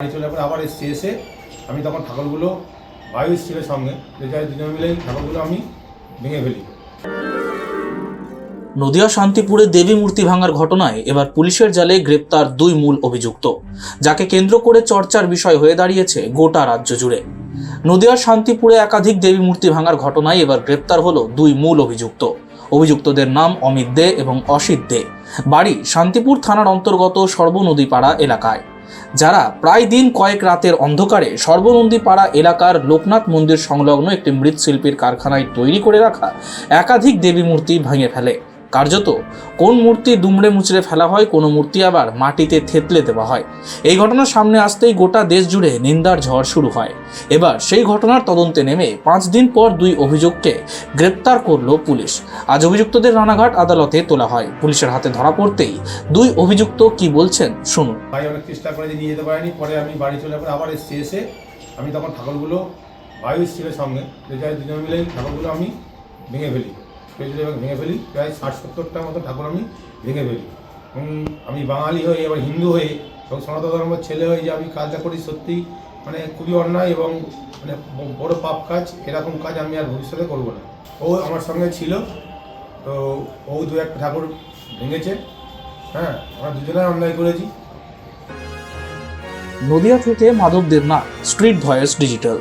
বাড়ি চলে পরে আবার এসে আমি তখন ঠাকুরগুলো বায়ু ছিল সঙ্গে দুজন মিলে ঠাকুরগুলো আমি ভেঙে ফেলি। নদিয়া শান্তিপুরে দেবী মূর্তি ভাঙার ঘটনায় এবার পুলিশের জালে গ্রেপ্তার দুই মূল অভিযুক্ত, যাকে কেন্দ্র করে চর্চার বিষয় হয়ে দাঁড়িয়েছে গোটা রাজ্য জুড়ে। নদিয়ার শান্তিপুরে একাধিক দেবী মূর্তি ভাঙার ঘটনায় এবার গ্রেপ্তার হলো দুই মূল অভিযুক্ত। অভিযুক্তদের নাম অমিত দে এবং অসিত দে, বাড়ি শান্তিপুর থানার অন্তর্গত সর্বনদীপাড়া এলাকায়, যারা প্রায় দিন কয়েক রাতের অন্ধকারে সর্বনন্দীপাড়া এলাকার লোকনাথ মন্দির সংলগ্ন একটি মৃৎশিল্পীর কারখানায় তৈরি করে রাখা একাধিক দেবী মূর্তি ভেঙে ফেলে। কার্যত কোন মূর্তি দুমড়ে মুচড়ে ফেলা হয়, কোনো মূর্তি আবার মাটিতে থেতলে দেওয়া হয়। এই ঘটনা সামনে আসতেই গোটা দেশ জুড়ে নিন্দার ঝড় শুরু হয়। এবার সেই ঘটনার তদন্তে নেমে 5 দিন পর দুই অভিযুক্তকে গ্রেপ্তার করল পুলিশ। আজ অভিযুক্তদের রানাঘাট আদালতে তোলা হয়। পুলিশের হাতে ধরা পড়তেই দুই অভিযুক্ত কি বলছেন শুনুন। ভাই অনেক চেষ্টা করে নিয়ে যেতে পারিনি, পরে আমি বাড়ি চলে পরে আবার এসে আমি তখন ঠাকুরগুলো বায়ু ছিল সঙ্গে দুজন মিলে ঠাকুরগুলো আমি ভেঙে ফেলি। ভেঙে ফেলি প্রায় 60-70টা মতো ঠাকুর আমি ভেঙে ফেলি। এবং আমি বাঙালি হয়ে এবার হিন্দু হয়ে এবং সনাতন ধর্মের ছেলে হয়ে যে আমি কাজটা করি সত্যি মানে খুবই অন্যায় এবং মানে বড় পাপ কাজ। এরকম কাজ আমি আর ভবিষ্যতে করবো না। ও আমার সঙ্গে ছিল, তো ও দু একটা ঠাকুর ভেঙেছে। হ্যাঁ, আমরা দুজনে অন্যায় করেছি। নদিয়া থেকে Madhab Debnath, street voice digital.